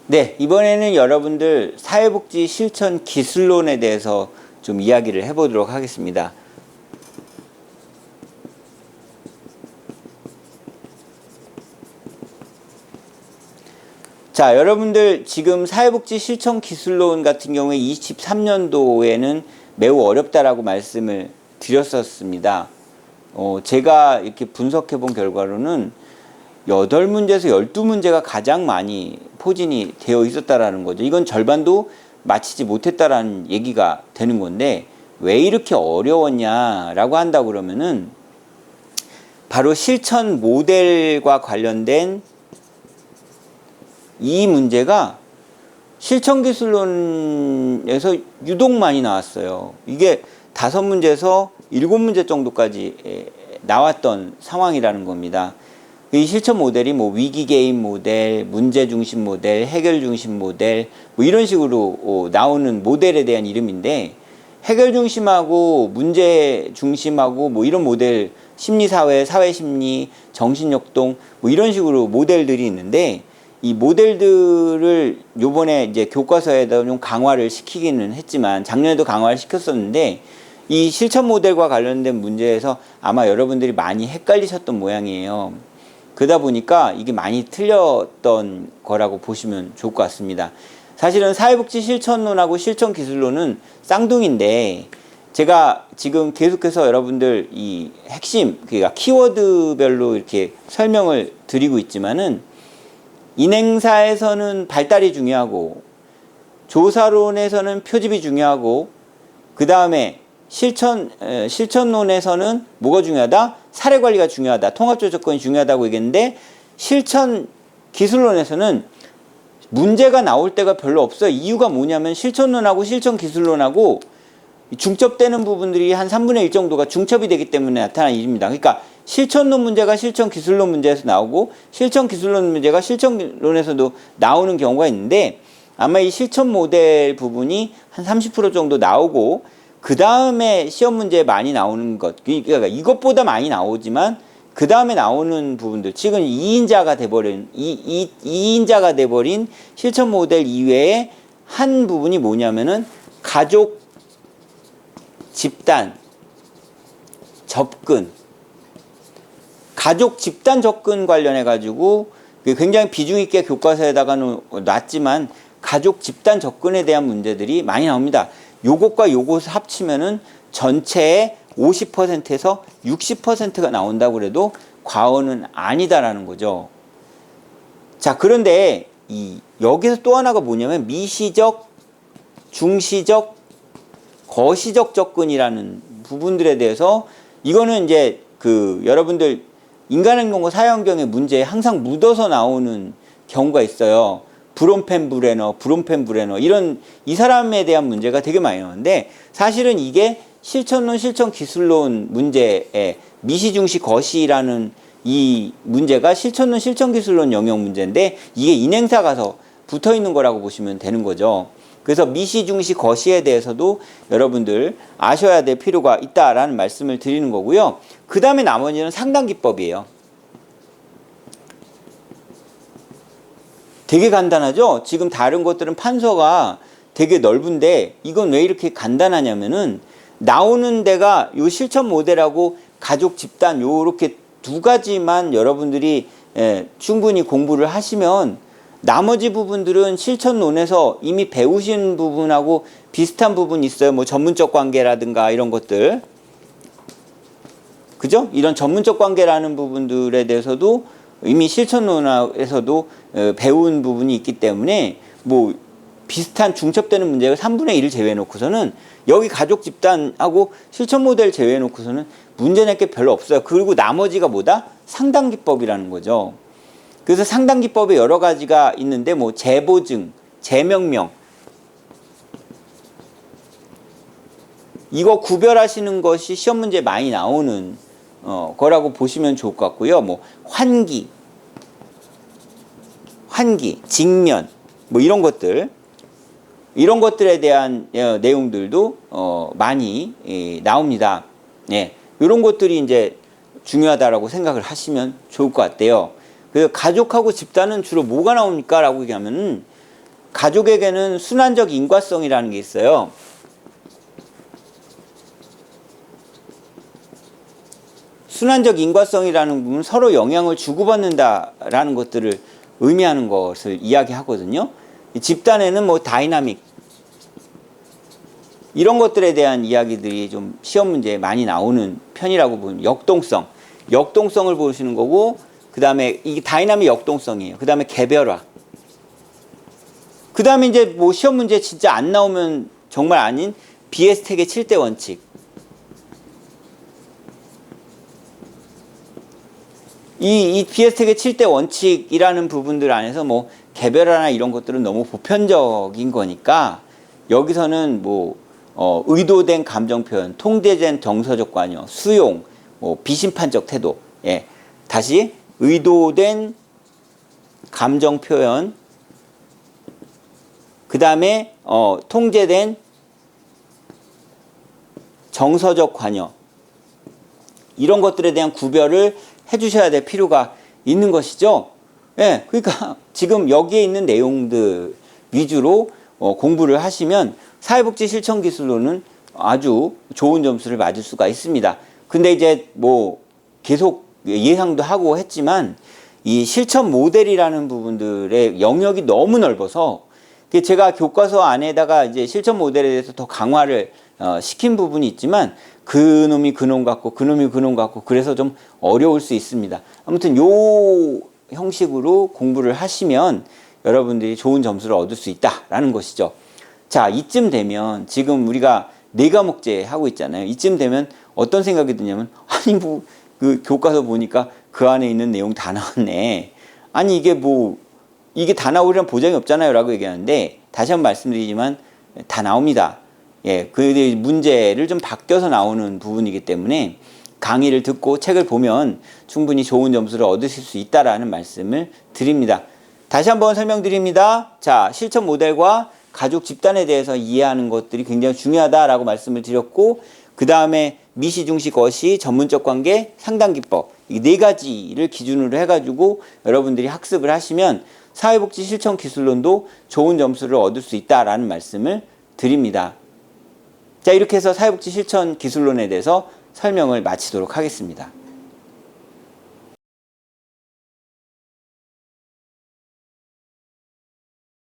네, 이번에는 여러분들 사회복지 실천 기술론에 대해서 좀 이야기를 해보도록 하겠습니다. 자, 여러분들 지금 사회복지 실천 기술론 같은 경우에 23년도에는 매우 어렵다라고 말씀을 드렸었습니다. 제가 이렇게 분석해 본 결과로는 8문제에서 12문제가 가장 많이 포진이 되어 있었다라는 거죠. 이건 절반도 마치지 못했다라는 얘기가 되는 건데, 왜 이렇게 어려웠냐라고 한다 그러면은 바로 실천 모델과 관련된 이 문제가 실천기술론에서 유독 많이 나왔어요. 이게 5문제에서 7문제 정도까지 나왔던 상황이라는 겁니다. 이 실천 모델이 뭐 위기 개입 모델, 문제 중심 모델, 해결 중심 모델 뭐 이런 식으로 나오는 모델에 대한 이름인데, 해결 중심하고 문제 중심하고 뭐 이런 모델, 심리사회, 사회심리, 정신역동 뭐 이런 식으로 모델들이 있는데, 이 모델들을 요번에 이제 교과서에다 좀 강화를 시키기는 했지만, 작년에도 강화를 시켰었는데, 이 실천 모델과 관련된 문제에서 아마 여러분들이 많이 헷갈리셨던 모양이에요. 그러다 보니까 이게 많이 틀렸던 거라고 보시면 좋을 것 같습니다. 사실은 사회복지 실천론하고 실천기술론은 쌍둥이인데, 제가 지금 계속해서 여러분들 이 핵심, 그러니까 키워드별로 이렇게 설명을 드리고 있지만은, 인행사에서는 발달이 중요하고, 조사론에서는 표집이 중요하고, 그 다음에 실천론에서는 뭐가 중요하다? 사례관리가 중요하다. 통합조정권이 중요하다고 얘기했는데, 실천기술론에서는 문제가 나올 때가 별로 없어요. 이유가 뭐냐면 실천론하고 실천기술론하고 중첩되는 부분들이 한 3분의 1 정도가 중첩이 되기 때문에 나타난 일입니다. 그러니까 실천론 문제가 실천기술론 문제에서 나오고, 실천기술론 문제가 실천론에서도 나오는 경우가 있는데, 아마 이 실천 모델 부분이 한 30% 정도 나오고, 그 다음에 시험 문제에 많이 나오는 것, 그러니까 이것보다 많이 나오지만 그 다음에 나오는 부분들, 지금 2인자가 돼버린 2인자가 돼버린 실천 모델 이외에 한 부분이 뭐냐면은 가족, 집단, 접근, 가족 집단 접근 관련해 가지고 굉장히 비중 있게 교과서에다가 놨지만, 가족 집단 접근에 대한 문제들이 많이 나옵니다. 요것과 요것을 합치면은 전체의 50%에서 60%가 나온다고 그래도 과언은 아니다라는 거죠. 자, 그런데 여기서 또 하나가 뭐냐면 미시적, 중시적, 거시적 접근이라는 부분들에 대해서, 이거는 이제 여러분들 인간행동과 사회환경의 문제에 항상 묻어서 나오는 경우가 있어요. 브롬펜브레너 이런 이 사람에 대한 문제가 되게 많이 나오는데, 사실은 이게 실천론, 실천기술론 문제에 미시중시 거시라는 이 문제가 실천론, 실천기술론 영역 문제인데, 이게 인행사 가서 붙어 있는 거라고 보시면 되는 거죠. 그래서 미시중시 거시에 대해서도 여러분들 아셔야 될 필요가 있다라는 말씀을 드리는 거고요. 그 다음에 나머지는 상단기법이에요. 되게 간단하죠? 지금 다른 것들은 판서가 되게 넓은데, 이건 왜 이렇게 간단하냐면은, 나오는 데가 요 실천 모델하고 가족 집단 요렇게 두 가지만 여러분들이 충분히 공부를 하시면, 나머지 부분들은 실천론에서 이미 배우신 부분하고 비슷한 부분이 있어요. 뭐 전문적 관계라든가 이런 것들, 그죠? 이런 전문적 관계라는 부분들에 대해서도 이미 실천론에서도 배운 부분이 있기 때문에, 뭐 비슷한 중첩되는 문제가 3분의 1을 제외해 놓고서는, 여기 가족 집단하고 실천 모델 제외해 놓고서는 문제 낼 게 별로 없어요. 그리고 나머지가 뭐다? 상단기법이라는 거죠. 그래서 상단기법에 여러 가지가 있는데, 뭐 재보증, 재명명, 이거 구별하시는 것이 시험 문제에 많이 나오는 거라고 보시면 좋을 것 같고요. 뭐 환기, 직면, 뭐 이런 것들, 이런 것들에 대한 내용들도 많이 나옵니다. 예, 이런 것들이 이제 중요하다라고 생각을 하시면 좋을 것 같아요. 그래서 가족하고 집단은 주로 뭐가 나옵니까? 라고 얘기하면은 가족에게는 순환적 인과성이라는 게 있어요. 순환적 인과성이라는 부분은 서로 영향을 주고받는다라는 것들을 의미하는 것을 이야기하거든요. 집단에는 뭐 다이나믹 이런 것들에 대한 이야기들이 좀 시험 문제에 많이 나오는 편이라고 보면 역동성을 보시는 거고, 그 다음에 이게 다이나믹 역동성이에요. 그 다음에 개별화. 그 다음에 이제 뭐 시험 문제 진짜 안 나오면 정말 아닌 비에스텍의 7대 원칙. 이 비에스텍의 7대 원칙이라는 부분들 안에서 뭐 개별화나 이런 것들은 너무 보편적인 거니까 여기서는 뭐 의도된 감정 표현, 통제된 정서적 관여, 수용, 뭐 비심판적 태도. 예. 다시 의도된 감정 표현, 그 다음에 통제된 정서적 관여, 이런 것들에 대한 구별을 해주셔야 될 필요가 있는 것이죠. 예, 그러니까 지금 여기에 있는 내용들 위주로 공부를 하시면 사회복지 실천 기술로는 아주 좋은 점수를 맞을 수가 있습니다. 근데 이제 뭐 계속 예상도 하고 했지만 이 실천 모델이라는 부분들의 영역이 너무 넓어서 제가 교과서 안에다가 이제 실천 모델에 대해서 더 강화를 시킨 부분이 있지만 그놈이 그놈 같고 그놈이 그놈 같고 그래서 좀 어려울 수 있습니다. 아무튼 요 형식으로 공부를 하시면 여러분들이 좋은 점수를 얻을 수 있다라는 것이죠. 자, 이쯤 되면 지금 우리가 4과목제 하고 있잖아요. 이쯤 되면 어떤 생각이 드냐면 아니 뭐 그 교과서 보니까 그 안에 있는 내용 다 나왔네. 아니 이게 다 나오리란 보장이 없잖아요 라고 얘기하는데, 다시 한번 말씀드리지만 다 나옵니다. 예, 그 문제를 좀 바뀌어서 나오는 부분이기 때문에 강의를 듣고 책을 보면 충분히 좋은 점수를 얻으실 수 있다라는 말씀을 드립니다. 다시 한번 설명드립니다. 자, 실천 모델과 가족 집단에 대해서 이해하는 것들이 굉장히 중요하다라고 말씀을 드렸고, 그 다음에 미시, 중시, 거시, 전문적 관계, 상담 기법, 이 4가지를 기준으로 해가지고 여러분들이 학습을 하시면 사회복지 실천 기술론도 좋은 점수를 얻을 수 있다라는 말씀을 드립니다. 자, 이렇게 해서 사회복지 실천 기술론에 대해서 설명을 마치도록 하겠습니다.